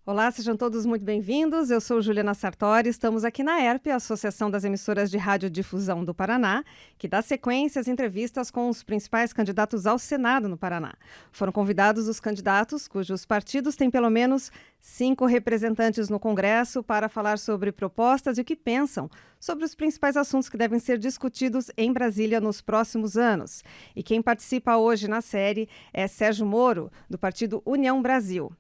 Olá, sejam todos muito bem-vindos. Eu sou Juliana Sartori, estamos aqui na ERP, a Associação das Emissoras de Radiodifusão do Paraná, que dá sequência às entrevistas com os principais candidatos ao Senado no Paraná. Foram convidados os candidatos cujos partidos têm pelo menos 5 representantes no Congresso para falar sobre propostas e o que pensam sobre os principais assuntos que devem ser discutidos em Brasília nos próximos anos. E quem participa hoje na série é Sérgio Moro, do partido União Brasil.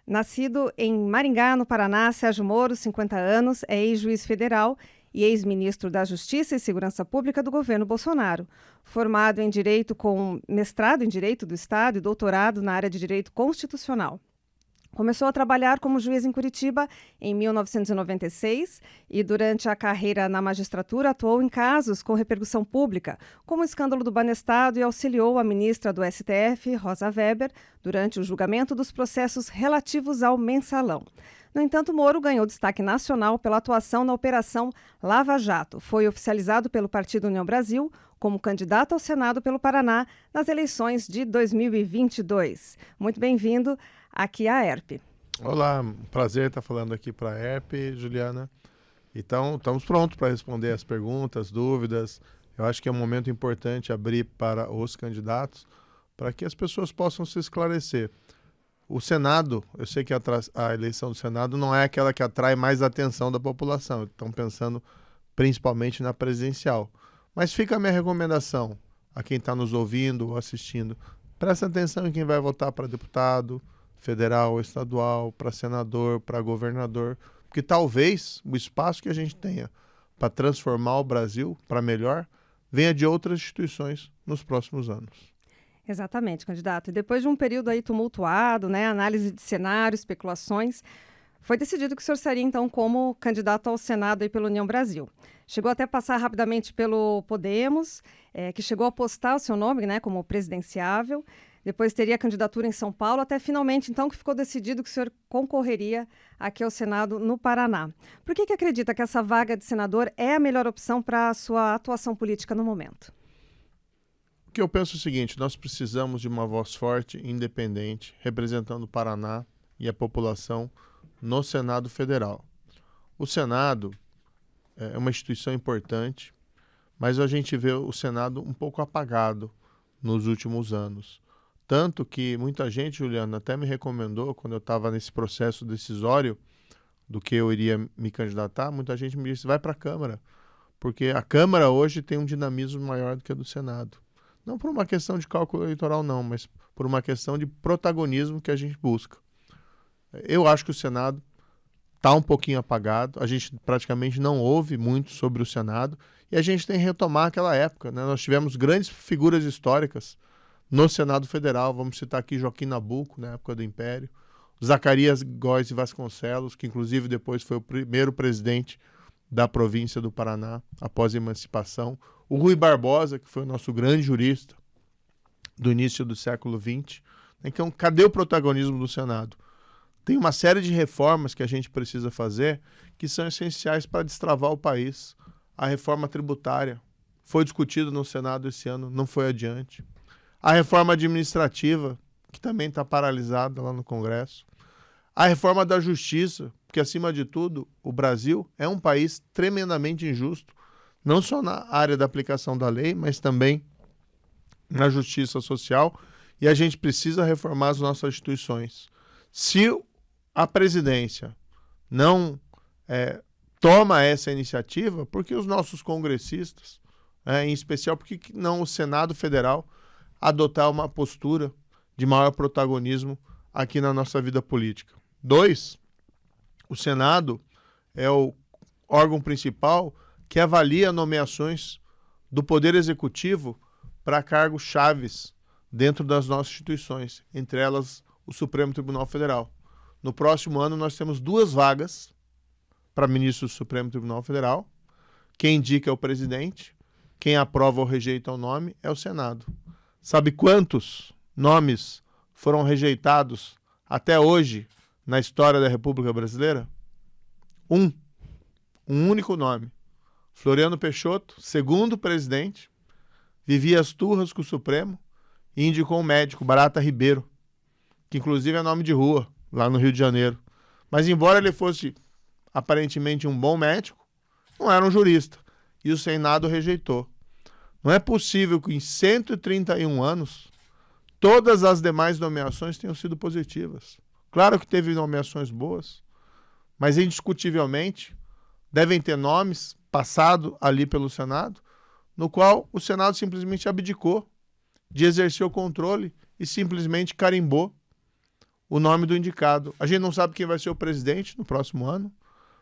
Nascido em Maringá, no Paraná, Sérgio Moro, 50 anos, é ex-juiz federal e ex-ministro da Justiça e Segurança Pública do governo Bolsonaro. Formado em Direito com mestrado em Direito do Estado e doutorado na área de Direito Constitucional. Começou a trabalhar como juiz em Curitiba em 1996 e, durante a carreira na magistratura, atuou em casos com repercussão pública, como o escândalo do Banestado, e auxiliou a ministra do STF, Rosa Weber, durante o julgamento dos processos relativos ao Mensalão. No entanto, Moro ganhou destaque nacional pela atuação na Operação Lava Jato. Foi oficializado pelo Partido União Brasil como candidato ao Senado pelo Paraná nas eleições de 2022. Muito bem-vindo aqui à ERP. Olá, prazer estar falando aqui para a ERP, Juliana. Então, estamos prontos para responder as perguntas, dúvidas. Eu acho que é um momento importante abrir para os candidatos, para que as pessoas possam se esclarecer. O Senado, eu sei que a eleição do Senado não é aquela que atrai mais a atenção da população. Estão pensando principalmente na presidencial. Mas fica a minha recomendação a quem está nos ouvindo ou assistindo. Presta atenção em quem vai votar para deputado federal, estadual, para senador, para governador, porque talvez o espaço que a gente tenha para transformar o Brasil para melhor venha de outras instituições nos próximos anos. Exatamente, candidato. E depois de um período aí tumultuado, análise de cenário, especulações, foi decidido que o senhor seria, então, como candidato ao Senado aí pela União Brasil. Chegou até a passar rapidamente pelo Podemos, que chegou a postar o seu nome, como presidenciável. Depois teria candidatura em São Paulo, até finalmente, então, que ficou decidido que o senhor concorreria aqui ao Senado no Paraná. Por que acredita que essa vaga de senador é a melhor opção para a sua atuação política no momento? O que eu penso é o seguinte: nós precisamos de uma voz forte, independente, representando o Paraná e a população no Senado Federal. O Senado é uma instituição importante, mas a gente vê o Senado um pouco apagado nos últimos anos. Tanto que muita gente, Juliana, até me recomendou, quando eu estava nesse processo decisório do que eu iria me candidatar, muita gente me disse: vai para a Câmara, porque a Câmara hoje tem um dinamismo maior do que a do Senado. Não por uma questão de cálculo eleitoral, não, mas por uma questão de protagonismo que a gente busca. Eu acho que o Senado está um pouquinho apagado, a gente praticamente não ouve muito sobre o Senado, e a gente tem que retomar aquela época, Nós tivemos grandes figuras históricas no Senado Federal, vamos citar aqui Joaquim Nabuco, na época do Império, Zacarias Góes de Vasconcelos, que inclusive depois foi o primeiro presidente da província do Paraná, após a emancipação, o Rui Barbosa, que foi o nosso grande jurista do início do século XX. Então, cadê o protagonismo do Senado? Tem uma série de reformas que a gente precisa fazer que são essenciais para destravar o país. A reforma tributária foi discutida no Senado esse ano, não foi adiante. A reforma administrativa, que também está paralisada lá no Congresso. A reforma da justiça, porque, acima de tudo, o Brasil é um país tremendamente injusto, não só na área da aplicação da lei, mas também na justiça social, e a gente precisa reformar as nossas instituições. Se a presidência não toma essa iniciativa, porque os nossos congressistas, em especial, porque não o Senado Federal, adotar uma postura de maior protagonismo aqui na nossa vida política. 2, o Senado é o órgão principal que avalia nomeações do Poder Executivo para cargos chaves dentro das nossas instituições, entre elas o Supremo Tribunal Federal. No próximo ano nós temos 2 vagas para ministro do Supremo Tribunal Federal. Quem indica é o presidente, quem aprova ou rejeita o nome é o Senado. Sabe quantos nomes foram rejeitados até hoje na história da República Brasileira? Um único nome. Floriano Peixoto, segundo presidente, vivia as turras com o Supremo e indicou um médico, Barata Ribeiro, que inclusive é nome de rua, lá no Rio de Janeiro. Mas embora ele fosse aparentemente um bom médico, não era um jurista. E o Senado rejeitou. Não é possível que em 131 anos todas as demais nomeações tenham sido positivas. Claro que teve nomeações boas, mas indiscutivelmente devem ter nomes passados ali pelo Senado, no qual o Senado simplesmente abdicou de exercer o controle e simplesmente carimbou o nome do indicado. A gente não sabe quem vai ser o presidente no próximo ano,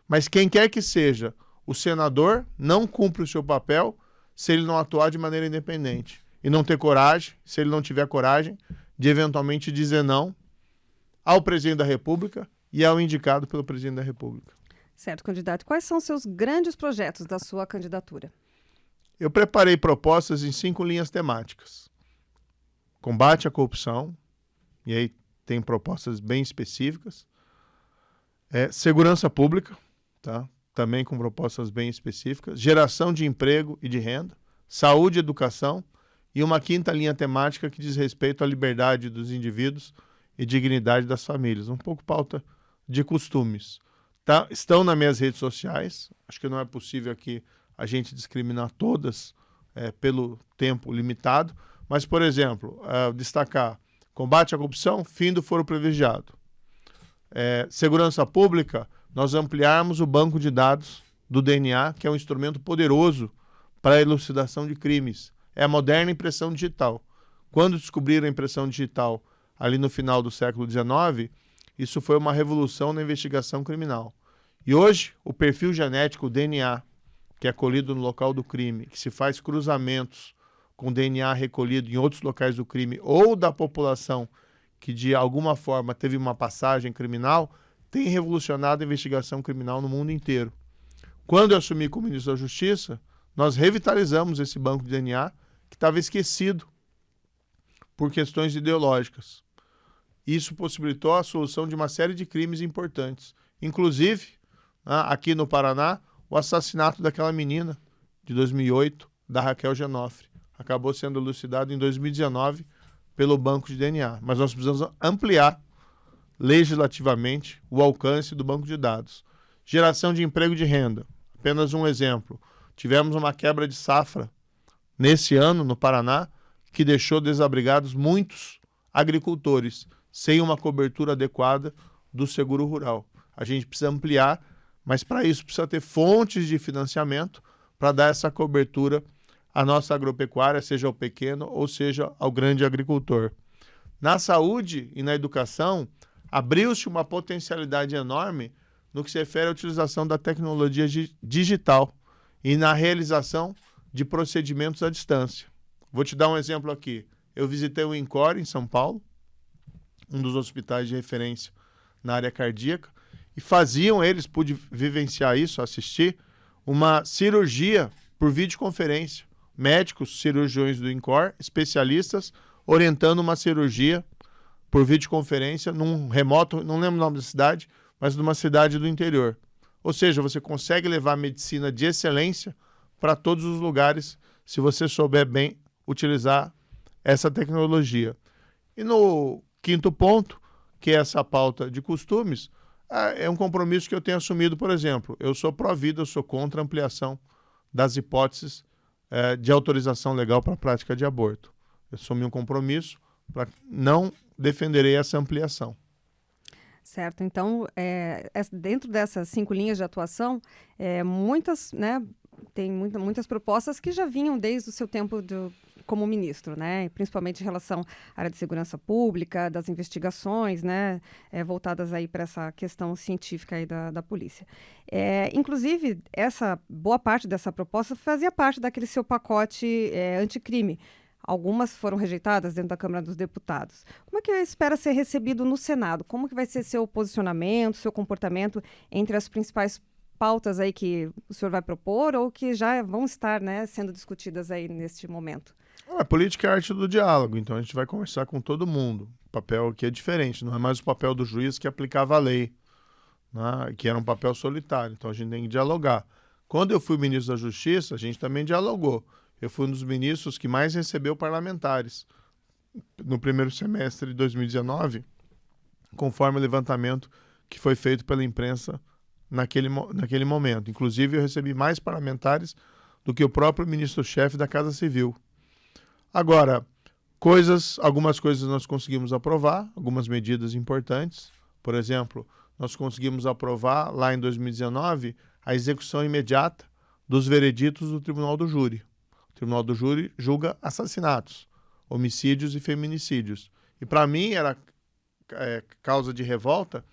mas quem quer que seja o senador não cumpre o seu papel se ele não atuar de maneira independente e não ter coragem, se ele não tiver coragem de eventualmente dizer não ao presidente da República e ao indicado pelo presidente da República. Certo, candidato. Quais são os seus grandes projetos da sua candidatura? Eu preparei propostas em 5 linhas temáticas. Combate à corrupção, e aí tem propostas bem específicas. Segurança pública, tá? Também com propostas bem específicas. Geração de emprego e de renda. Saúde e educação. E uma 5ª linha temática que diz respeito à liberdade dos indivíduos e dignidade das famílias. Um pouco pauta de costumes. Tá? Estão nas minhas redes sociais. Acho que não é possível aqui a gente discriminar todas pelo tempo limitado. Mas, por exemplo, destacar combate à corrupção, fim do foro privilegiado. Segurança pública, nós ampliarmos o banco de dados do DNA, que é um instrumento poderoso para a elucidação de crimes. É a moderna impressão digital. Quando descobriram a impressão digital ali no final do século XIX, isso foi uma revolução na investigação criminal. E hoje, o perfil genético, o DNA, que é colhido no local do crime, que se faz cruzamentos com DNA recolhido em outros locais do crime ou da população que de alguma forma teve uma passagem criminal, tem revolucionado a investigação criminal no mundo inteiro. Quando eu assumi como ministro da Justiça, nós revitalizamos esse banco de DNA que estava esquecido por questões ideológicas. Isso possibilitou a solução de uma série de crimes importantes, inclusive, aqui no Paraná, o assassinato daquela menina de 2008, da Raquel Genofre. Acabou sendo elucidado em 2019 pelo banco de DNA. Mas nós precisamos ampliar legislativamente o alcance do banco de dados. Geração de emprego e de renda. Apenas um exemplo. Tivemos uma quebra de safra nesse ano no Paraná que deixou desabrigados muitos agricultores sem uma cobertura adequada do seguro rural. A gente precisa ampliar, mas para isso precisa ter fontes de financiamento para dar essa cobertura à nossa agropecuária, seja ao pequeno ou seja ao grande agricultor. Na saúde e na educação, abriu-se uma potencialidade enorme no que se refere à utilização da tecnologia digital e na realização de procedimentos à distância. Vou te dar um exemplo aqui. Eu visitei o INCOR em São Paulo, um dos hospitais de referência na área cardíaca, e eles, pude vivenciar isso, assistir, uma cirurgia por videoconferência. Médicos, cirurgiões do INCOR, especialistas, orientando uma cirurgia por videoconferência num remoto, não lembro o nome da cidade, mas numa cidade do interior. Ou seja, você consegue levar medicina de excelência para todos os lugares se você souber bem utilizar essa tecnologia. E no 5º ponto, que é essa pauta de costumes, é um compromisso que eu tenho assumido, por exemplo. Eu sou pró-vida, eu sou contra a ampliação das hipóteses de autorização legal para a prática de aborto. Eu assumi um compromisso para não defenderei essa ampliação. Certo, então, dentro dessas 5 linhas de atuação, muitas, né, tem muitas propostas que já vinham desde o seu tempo como ministro, né, principalmente em relação à área de segurança pública, das investigações, né, voltadas aí para essa questão científica aí da polícia. Inclusive, boa parte dessa proposta fazia parte daquele seu pacote anticrime. Algumas foram rejeitadas dentro da Câmara dos Deputados. Como é que espera ser recebido no Senado? Como que vai ser seu posicionamento, seu comportamento entre as principais pautas aí que o senhor vai propor ou que já vão estar, né, sendo discutidas aí neste momento? A política é a arte do diálogo, então a gente vai conversar com todo mundo. O papel aqui é diferente, não é mais o papel do juiz que aplicava a lei, né, que era um papel solitário, então a gente tem que dialogar. Quando eu fui ministro da Justiça, a gente também dialogou. Eu fui um dos ministros que mais recebeu parlamentares no primeiro semestre de 2019, conforme o levantamento que foi feito pela imprensa naquele momento. Inclusive, eu recebi mais parlamentares do que o próprio ministro-chefe da Casa Civil. Agora, algumas coisas nós conseguimos aprovar, algumas medidas importantes. Por exemplo, nós conseguimos aprovar, lá em 2019, a execução imediata dos vereditos do Tribunal do Júri. O Tribunal do Júri julga assassinatos, homicídios e feminicídios. E para mim era causa de revolta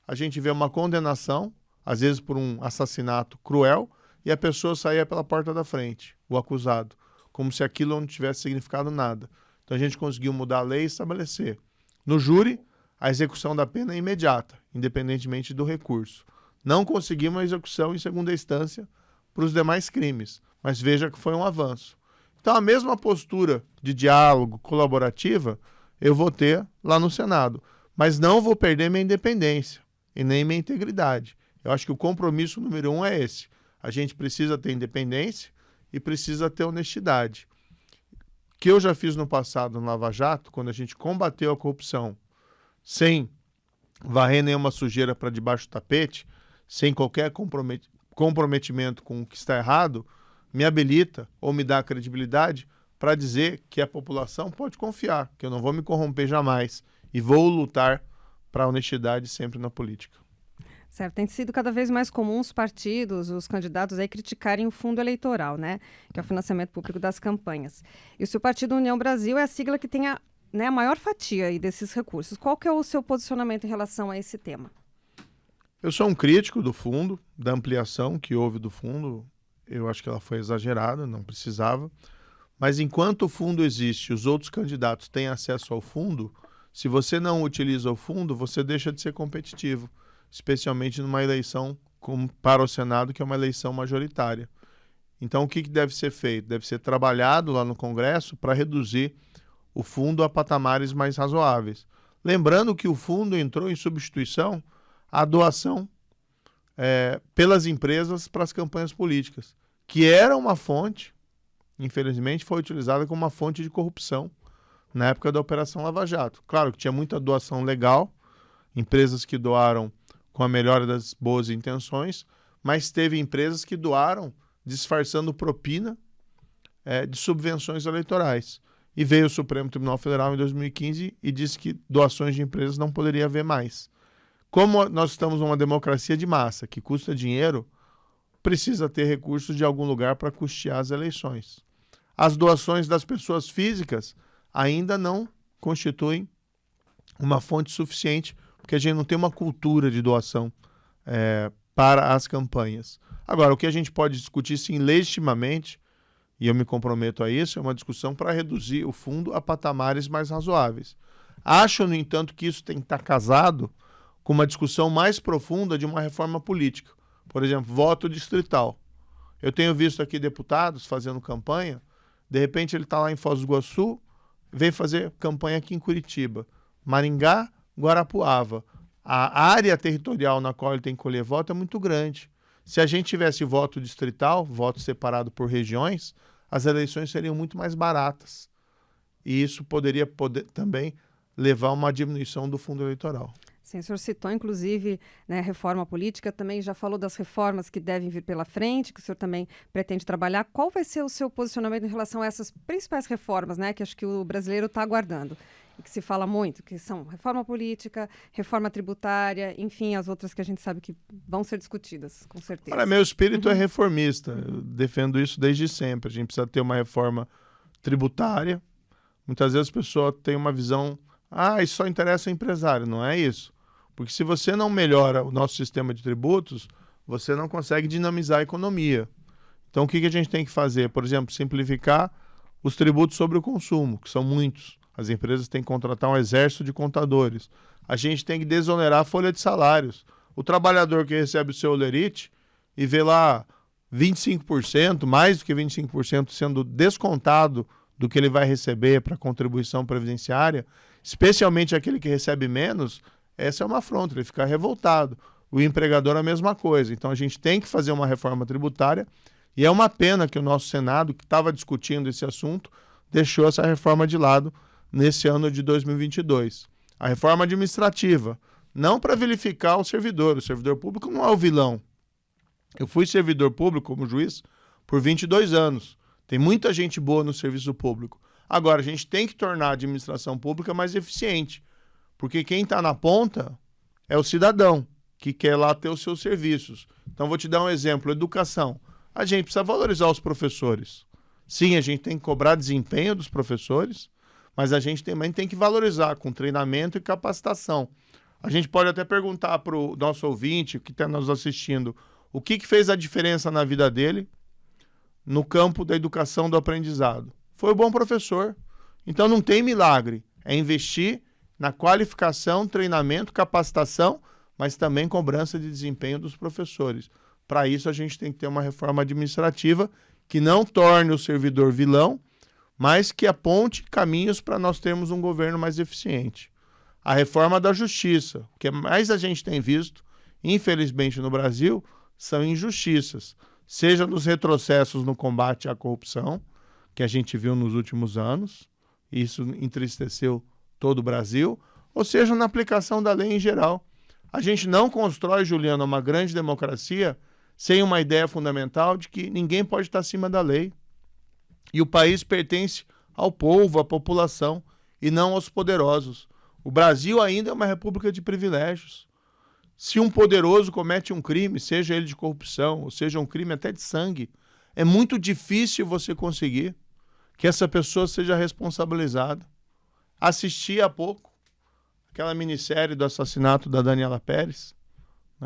a gente ver uma condenação, às vezes por um assassinato cruel, e a pessoa saía pela porta da frente, o acusado, como se aquilo não tivesse significado nada. Então a gente conseguiu mudar a lei e estabelecer. No júri, a execução da pena é imediata, independentemente do recurso. Não conseguimos a execução em segunda instância para os demais crimes, mas veja que foi um avanço. Então a mesma postura de diálogo colaborativa eu vou ter lá no Senado, mas não vou perder minha independência e nem minha integridade. Eu acho que o compromisso número 1 é esse. A gente precisa ter independência e precisa ter honestidade. O que eu já fiz no passado no Lava Jato, quando a gente combateu a corrupção sem varrer nenhuma sujeira para debaixo do tapete, sem qualquer comprometimento com o que está errado, me habilita ou me dá credibilidade para dizer que a população pode confiar, que eu não vou me corromper jamais e vou lutar para a honestidade sempre na política. Certo, tem sido cada vez mais comum os partidos, os candidatos aí criticarem o fundo eleitoral, né? Que é o financiamento público das campanhas. E o seu partido União Brasil é a sigla que tem a maior fatia aí desses recursos. Qual que é o seu posicionamento em relação a esse tema? Eu sou um crítico do fundo, da ampliação que houve do fundo. Eu acho que ela foi exagerada, não precisava. Mas enquanto o fundo existe e os outros candidatos têm acesso ao fundo, se você não utiliza o fundo, você deixa de ser competitivo, especialmente numa eleição para o Senado, que é uma eleição majoritária. Então, o que deve ser feito? Deve ser trabalhado lá no Congresso para reduzir o fundo a patamares mais razoáveis. Lembrando que o fundo entrou em substituição à doação pelas empresas para as campanhas políticas, que era uma fonte, infelizmente, foi utilizada como uma fonte de corrupção na época da Operação Lava Jato. Claro que tinha muita doação legal, empresas que doaram com a melhor das boas intenções, mas teve empresas que doaram disfarçando propina de subvenções eleitorais. E veio o Supremo Tribunal Federal em 2015 e disse que doações de empresas não poderia haver mais. Como nós estamos numa democracia de massa, que custa dinheiro, precisa ter recursos de algum lugar para custear as eleições. As doações das pessoas físicas ainda não constituem uma fonte suficiente, porque a gente não tem uma cultura de doação para as campanhas. Agora, o que a gente pode discutir, sim, legitimamente, e eu me comprometo a isso, é uma discussão para reduzir o fundo a patamares mais razoáveis. Acho, no entanto, que isso tem que estar casado com uma discussão mais profunda de uma reforma política. Por exemplo, voto distrital. Eu tenho visto aqui deputados fazendo campanha, de repente ele está lá em Foz do Iguaçu, vem fazer campanha aqui em Curitiba. Maringá, Guarapuava. A área territorial na qual ele tem que colher voto é muito grande. Se a gente tivesse voto distrital, voto separado por regiões, as eleições seriam muito mais baratas. E isso poderia também levar a uma diminuição do fundo eleitoral. Sim, o senhor citou, inclusive, reforma política, também já falou das reformas que devem vir pela frente, que o senhor também pretende trabalhar. Qual vai ser o seu posicionamento em relação a essas principais reformas, que acho que o brasileiro está aguardando? E que se fala muito, que são reforma política, reforma tributária, enfim, as outras que a gente sabe que vão ser discutidas, com certeza. Olha, meu espírito é reformista, eu defendo isso desde sempre. A gente precisa ter uma reforma tributária. Muitas vezes a pessoa tem uma visão, isso só interessa ao empresário, não é isso. Porque se você não melhora o nosso sistema de tributos, você não consegue dinamizar a economia. Então o que a gente tem que fazer? Por exemplo, simplificar os tributos sobre o consumo, que são muitos. As empresas têm que contratar um exército de contadores. A gente tem que desonerar a folha de salários. O trabalhador que recebe o seu olerite e vê lá 25%, mais do que 25% sendo descontado do que ele vai receber para contribuição previdenciária, especialmente aquele que recebe menos, essa é uma afronta, ele fica revoltado. O empregador a mesma coisa. Então a gente tem que fazer uma reforma tributária e é uma pena que o nosso Senado, que estava discutindo esse assunto, deixou essa reforma de lado nesse ano de 2022. A reforma administrativa, não para vilificar o servidor público não é o vilão. Eu fui servidor público como juiz por 22 anos. Tem muita gente boa no serviço público. Agora, a gente tem que tornar a administração pública mais eficiente, porque quem está na ponta é o cidadão, que quer lá ter os seus serviços. Então, vou te dar um exemplo. Educação. A gente precisa valorizar os professores. Sim, a gente tem que cobrar desempenho dos professores, mas a gente também tem que valorizar com treinamento e capacitação. A gente pode até perguntar para o nosso ouvinte, que está nos assistindo, o que fez a diferença na vida dele no campo da educação, do aprendizado. Foi o bom professor. Então não tem milagre. É investir na qualificação, treinamento, capacitação, mas também cobrança de desempenho dos professores. Para isso a gente tem que ter uma reforma administrativa que não torne o servidor vilão, mas que aponte caminhos para nós termos um governo mais eficiente. A reforma da justiça, o que mais a gente tem visto, infelizmente no Brasil, são injustiças, seja nos retrocessos no combate à corrupção, que a gente viu nos últimos anos, isso entristeceu todo o Brasil, ou seja, na aplicação da lei em geral. A gente não constrói, Juliana, uma grande democracia sem uma ideia fundamental de que ninguém pode estar acima da lei. E o país pertence ao povo, à população, e não aos poderosos. O Brasil ainda é uma república de privilégios. Se um poderoso comete um crime, seja ele de corrupção, ou seja um crime até de sangue, é muito difícil você conseguir que essa pessoa seja responsabilizada. Assisti há pouco aquela minissérie do assassinato da Daniela Pérez.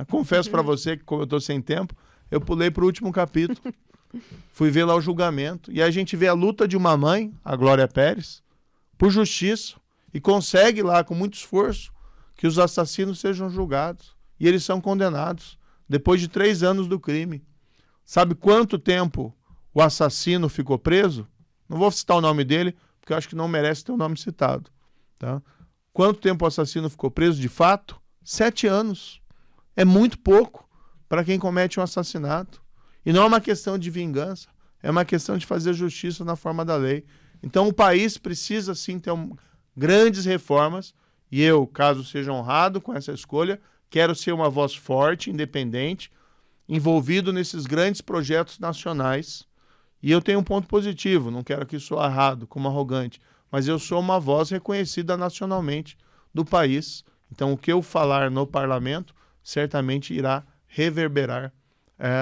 Confesso para você que, como eu estou sem tempo, eu pulei para o último capítulo. Fui ver lá o julgamento. E aí a gente vê a luta de uma mãe, a Glória Pérez, por justiça. E consegue lá, com muito esforço, que os assassinos sejam julgados. E eles são condenados, depois de 3 anos do crime. Sabe quanto tempo o assassino ficou preso? Não vou citar o nome dele, porque eu acho que não merece ter o nome citado. Tá? Quanto tempo o assassino ficou preso, de fato? 7 anos. É muito pouco para quem comete um assassinato. E não é uma questão de vingança, é uma questão de fazer justiça na forma da lei. Então o país precisa sim ter grandes reformas, e eu, caso seja honrado com essa escolha, quero ser uma voz forte, independente, envolvido nesses grandes projetos nacionais. E eu tenho um ponto positivo, não quero que soe errado, como arrogante, mas eu sou uma voz reconhecida nacionalmente do país. Então o que eu falar no parlamento certamente irá reverberar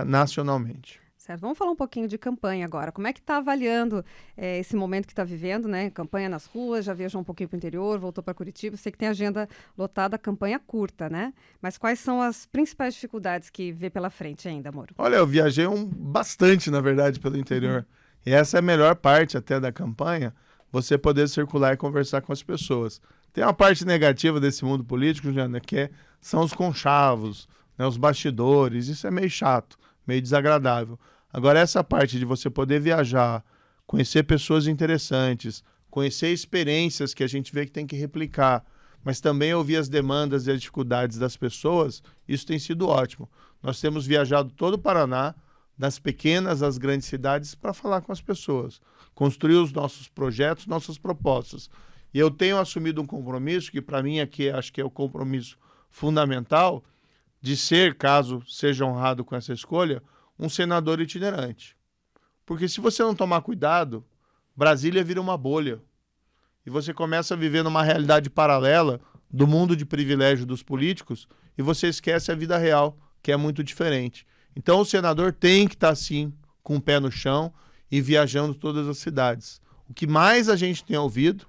nacionalmente. Certo. Vamos falar um pouquinho de campanha agora. Como é que está avaliando esse momento que está vivendo, né? Campanha nas ruas, já viajou um pouquinho para o interior, voltou para Curitiba. Sei que tem agenda lotada, campanha curta, né? Mas quais são as principais dificuldades que vê pela frente ainda, Moro? Olha, eu viajei bastante, na verdade, pelo interior. E essa é a melhor parte até da campanha, você poder circular e conversar com as pessoas. Tem uma parte negativa desse mundo político, Juliana, são os conchavos, né, os bastidores. Isso é meio chato, meio desagradável. Agora, essa parte de você poder viajar, conhecer pessoas interessantes, conhecer experiências que a gente vê que tem que replicar, mas também ouvir as demandas e as dificuldades das pessoas, isso tem sido ótimo. Nós temos viajado todo o Paraná, das pequenas às grandes cidades, para falar com as pessoas, construir os nossos projetos, nossas propostas. E eu tenho assumido um compromisso, que para mim aqui acho que é o compromisso fundamental, de ser, caso seja honrado com essa escolha, um senador itinerante. Porque se você não tomar cuidado, Brasília vira uma bolha. E você começa a viver numa realidade paralela do mundo de privilégio dos políticos e você esquece a vida real, que é muito diferente. Então o senador tem que estar, sim, com o pé no chão e viajando todas as cidades. O que mais a gente tem ouvido,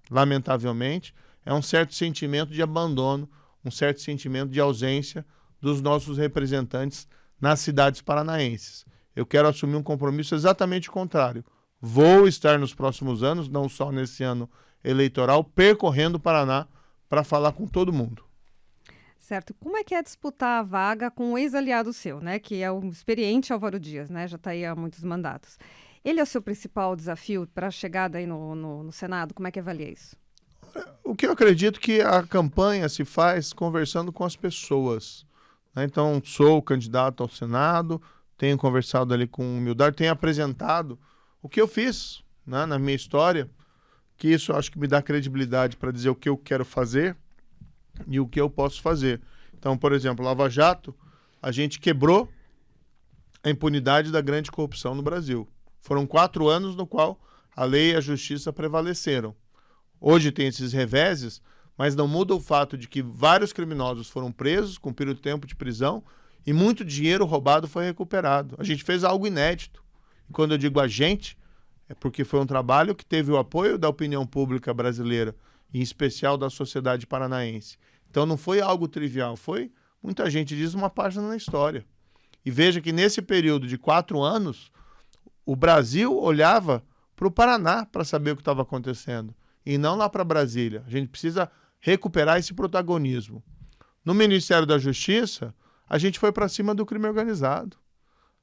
lamentavelmente, é um certo sentimento de abandono, um certo sentimento de ausência dos nossos representantes nas cidades paranaenses. Eu quero assumir um compromisso exatamente contrário. Vou estar nos próximos anos, não só nesse ano eleitoral, percorrendo o Paraná para falar com todo mundo. Certo. Como é que é disputar a vaga com um ex-aliado seu, né? Que é o experiente Álvaro Dias, né? Já está aí há muitos mandatos. Ele é o seu principal desafio para a chegada aí no Senado? Como é que avalia isso? O que eu acredito que a campanha se faz conversando com as pessoas. Então, sou candidato ao Senado, tenho conversado ali com humildade, tenho apresentado o que eu fiz, né, na minha história, que isso eu acho que me dá credibilidade para dizer o que eu quero fazer. e o que eu posso fazer. Então, por exemplo, Lava Jato, a gente quebrou a impunidade da grande corrupção no Brasil. Foram 4 anos no qual a lei e a justiça prevaleceram. Hoje tem esses reveses, mas não muda o fato de que vários criminosos foram presos, cumpriram o tempo de prisão e muito dinheiro roubado foi recuperado. A gente fez algo inédito. E quando eu digo a gente, é porque foi um trabalho que teve o apoio da opinião pública brasileira, em especial da sociedade paranaense. Então não foi algo trivial, foi, muita gente diz, uma página na história. E veja que nesse período de 4 anos, o Brasil olhava para o Paraná para saber o que estava acontecendo, e não lá para Brasília. A gente precisa recuperar esse protagonismo. No Ministério da Justiça, a gente foi para cima do crime organizado.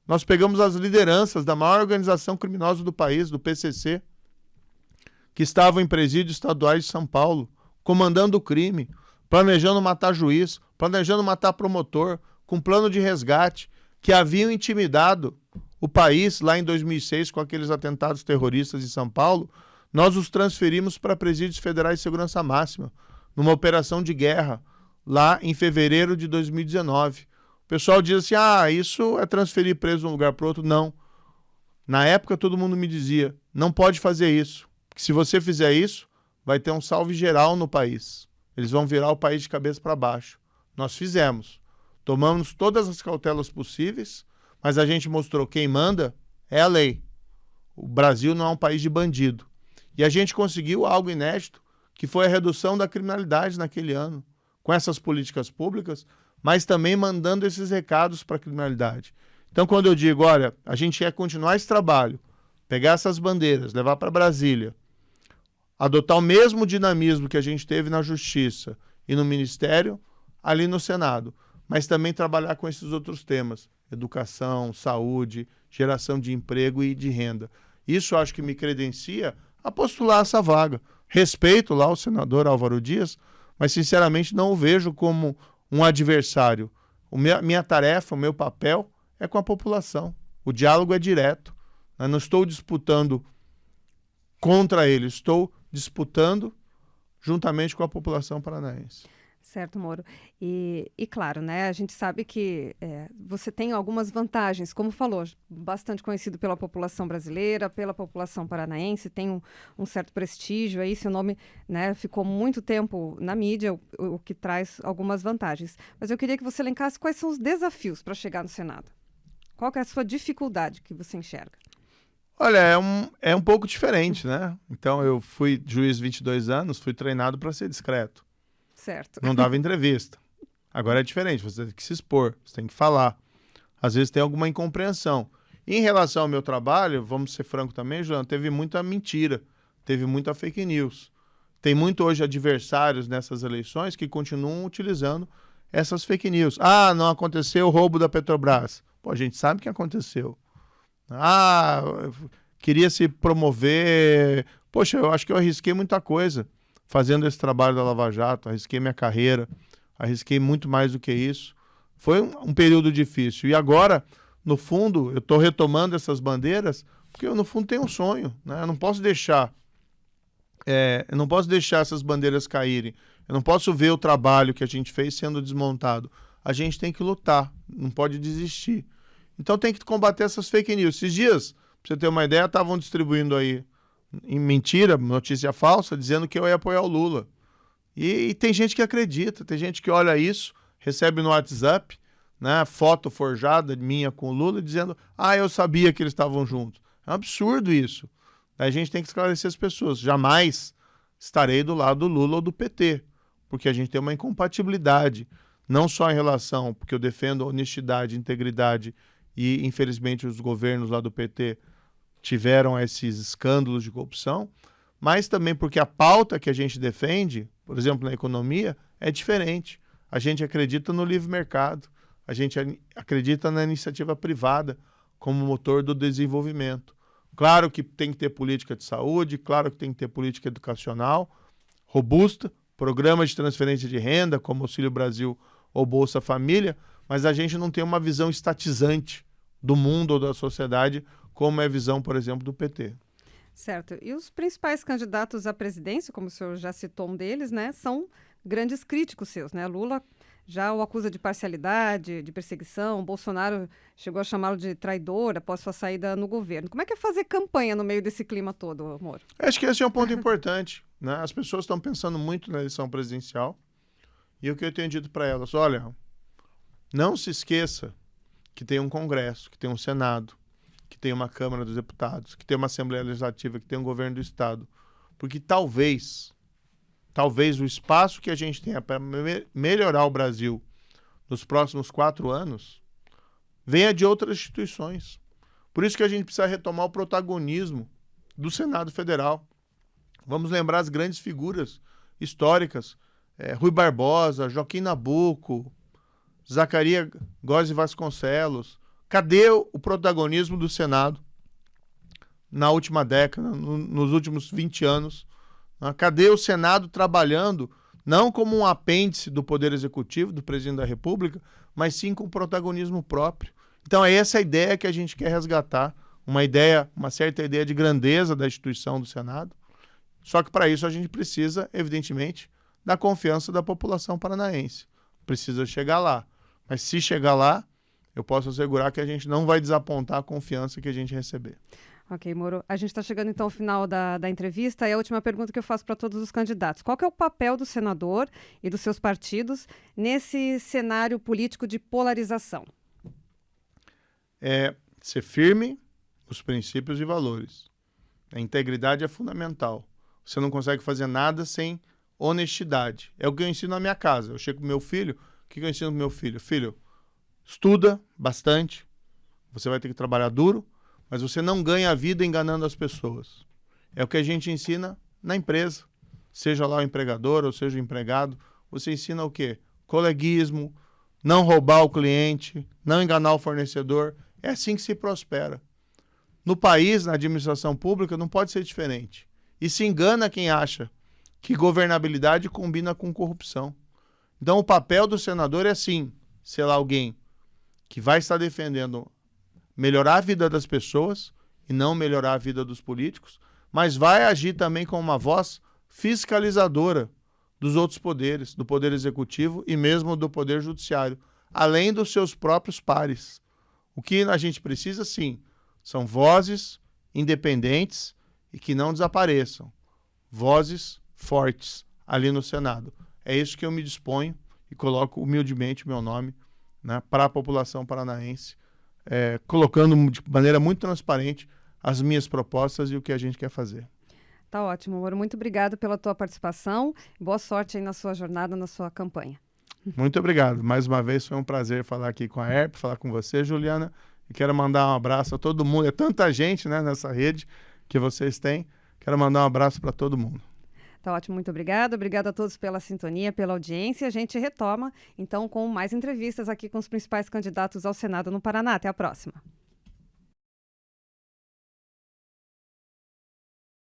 Nós pegamos as lideranças da maior organização criminosa do país, do PCC, que estavam em presídios estaduais de São Paulo, comandando o crime, planejando matar juiz, planejando matar promotor, com plano de resgate, que haviam intimidado o país lá em 2006 com aqueles atentados terroristas em São Paulo. Nós os transferimos para presídios federais de segurança máxima, numa operação de guerra, lá em fevereiro de 2019. O pessoal diz assim, isso é transferir preso de um lugar para outro. Não. Na época todo mundo me dizia, não pode fazer isso, porque se você fizer isso, vai ter um salve geral no país. Eles vão virar o país de cabeça para baixo. Nós fizemos. Tomamos todas as cautelas possíveis, mas a gente mostrou quem manda é a lei. O Brasil não é um país de bandido. E a gente conseguiu algo inédito, que foi a redução da criminalidade naquele ano, com essas políticas públicas, mas também mandando esses recados para a criminalidade. Então, quando eu digo, olha, a gente quer continuar esse trabalho, pegar essas bandeiras, levar para Brasília, adotar o mesmo dinamismo que a gente teve na Justiça e no Ministério, ali no Senado, mas também trabalhar com esses outros temas, educação, saúde, geração de emprego e de renda. Isso acho que me credencia a postular essa vaga. Respeito lá o senador Álvaro Dias, mas sinceramente não o vejo como um adversário. Minha tarefa, o meu papel é com a população. O diálogo é direto. Eu não estou disputando contra ele, estou disputando juntamente com a população paranaense. Certo, Moro. E claro, né, a gente sabe que você tem algumas vantagens, como falou, bastante conhecido pela população brasileira, pela população paranaense, tem um certo prestígio aí, seu nome, né, ficou muito tempo na mídia, o que traz algumas vantagens. Mas eu queria que você elencasse quais são os desafios para chegar no Senado. Qual que é a sua dificuldade que você enxerga? Olha, é um pouco diferente, né? Então, eu fui juiz 22 anos, fui treinado para ser discreto. Certo. Não dava entrevista. Agora é diferente, você tem que se expor, você tem que falar. Às vezes tem alguma incompreensão. E em relação ao meu trabalho, vamos ser franco também, João, teve muita mentira, teve muita fake news. Tem muito hoje adversários nessas eleições que continuam utilizando essas fake news. Não aconteceu o roubo da Petrobras. Pô, a gente sabe que aconteceu. Queria se promover. Poxa, eu acho que eu arrisquei muita coisa fazendo esse trabalho da Lava Jato, arrisquei minha carreira, arrisquei muito mais do que isso. Foi um período difícil. E agora, no fundo, eu estou retomando essas bandeiras porque eu, no fundo, tenho um sonho, né? Eu não posso deixar essas bandeiras caírem. Eu não posso ver o trabalho que a gente fez sendo desmontado. A gente tem que lutar, não pode desistir. Então tem que combater essas fake news. Esses dias, para você ter uma ideia, estavam distribuindo aí em mentira, notícia falsa, dizendo que eu ia apoiar o Lula. E tem gente que acredita, tem gente que olha isso, recebe no WhatsApp, né, foto forjada minha com o Lula, dizendo, eu sabia que eles estavam juntos. É um absurdo isso. A gente tem que esclarecer as pessoas. Jamais estarei do lado do Lula ou do PT, porque a gente tem uma incompatibilidade, não só em relação, porque eu defendo honestidade, integridade, e infelizmente os governos lá do PT tiveram esses escândalos de corrupção, mas também porque a pauta que a gente defende, por exemplo, na economia, é diferente. A gente acredita no livre mercado, a gente acredita na iniciativa privada como motor do desenvolvimento. Claro que tem que ter política de saúde, claro que tem que ter política educacional robusta, programas de transferência de renda, como Auxílio Brasil ou Bolsa Família, mas a gente não tem uma visão estatizante do mundo ou da sociedade, como é a visão, por exemplo, do PT. Certo. E os principais candidatos à presidência, como o senhor já citou um deles, né, são grandes críticos seus, né? Lula já o acusa de parcialidade, de perseguição. Bolsonaro chegou a chamá-lo de traidor após sua saída no governo. Como é que é fazer campanha no meio desse clima todo, Moro? Acho que esse é um ponto importante, né? As pessoas estão pensando muito na eleição presidencial e o que eu tenho dito para elas, olha, não se esqueça que tem um Congresso, que tem um Senado, que tem uma Câmara dos Deputados, que tem uma Assembleia Legislativa, que tem um governo do Estado, porque talvez o espaço que a gente tenha para melhorar o Brasil nos próximos 4 anos venha de outras instituições. Por isso que a gente precisa retomar o protagonismo do Senado Federal. Vamos lembrar as grandes figuras históricas, Rui Barbosa, Joaquim Nabuco, Zacarias Góes Vasconcelos. Cadê o protagonismo do Senado na última década, nos últimos 20 anos? Cadê o Senado trabalhando, não como um apêndice do Poder Executivo, do Presidente da República, mas sim com protagonismo próprio? Então é essa a ideia que a gente quer resgatar, uma certa ideia de grandeza da instituição do Senado. Só que para isso a gente precisa, evidentemente, da confiança da população paranaense. Precisa chegar lá. Mas se chegar lá, eu posso assegurar que a gente não vai desapontar a confiança que a gente receber. Ok, Moro. A gente está chegando então ao final da entrevista e a última pergunta que eu faço para todos os candidatos. Qual que é o papel do senador e dos seus partidos nesse cenário político de polarização? É ser firme nos princípios e valores. A integridade é fundamental. Você não consegue fazer nada sem honestidade. É o que eu ensino na minha casa. Eu chego com meu filho, o que eu ensino pro meu filho? Filho, estuda bastante, você vai ter que trabalhar duro, mas você não ganha a vida enganando as pessoas. É o que a gente ensina na empresa. Seja lá o empregador ou seja o empregado, você ensina o quê? Coleguismo, não roubar o cliente, não enganar o fornecedor. É assim que se prospera. No país, na administração pública, não pode ser diferente. E se engana quem acha que governabilidade combina com corrupção. Então o papel do senador é sim, ser lá alguém que vai estar defendendo melhorar a vida das pessoas e não melhorar a vida dos políticos, mas vai agir também como uma voz fiscalizadora dos outros poderes, do Poder Executivo e mesmo do Poder Judiciário, além dos seus próprios pares. O que a gente precisa, sim, são vozes independentes e que não desapareçam. Vozes fortes ali no Senado. É isso que eu me disponho e coloco humildemente o meu nome, né, para a população paranaense, colocando de maneira muito transparente as minhas propostas e o que a gente quer fazer. Tá ótimo, Moro. Muito obrigado pela tua participação. Boa sorte aí na sua jornada, na sua campanha. Muito obrigado. Mais uma vez foi um prazer falar aqui com a ERP, falar com você, Juliana. E quero mandar um abraço a todo mundo. É tanta gente, né, nessa rede que vocês têm. Quero mandar um abraço para todo mundo. Tá ótimo, muito obrigada. Obrigada a todos pela sintonia, pela audiência. A gente retoma, então, com mais entrevistas aqui com os principais candidatos ao Senado no Paraná. Até a próxima.